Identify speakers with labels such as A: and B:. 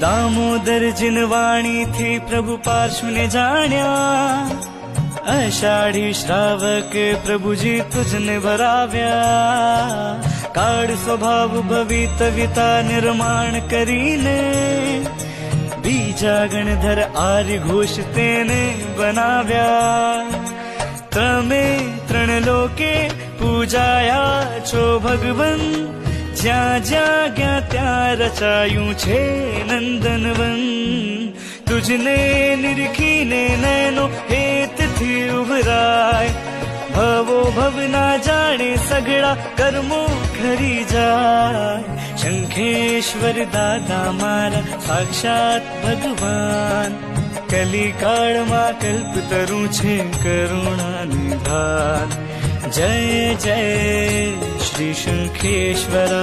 A: દામોદર જીનવાણી થી પ્રભુ પાર્શ્વને જાણ્યા, અષાઢી શ્રાવક પ્રભુજી તુજને ભરાવ્યા. કાળ સ્વભાવ ભવિતવિતા નિર્માણ કરીને, બીજા ગણધર આર્ય ઘોષ તેને બનાવ્યા. તમે ત્રણ લોકે પૂજાયા છો ભગવન, જ્યાં જ્યાં ગયા ત્યાં રચાયું છે નંદનવન. તુજને નિરખીને નયનો હેતથી ઉભરાય, ભવો ભવના જાણે સઘળા કર્મો ખરી જાય. શંખેશ્વર દાદા મારા સાક્ષાત ભગવાન, કલિકાળમાં કલ્પતરું છે કરુણા નિધાન. જય જય શ્રી શંખેશ્વરા.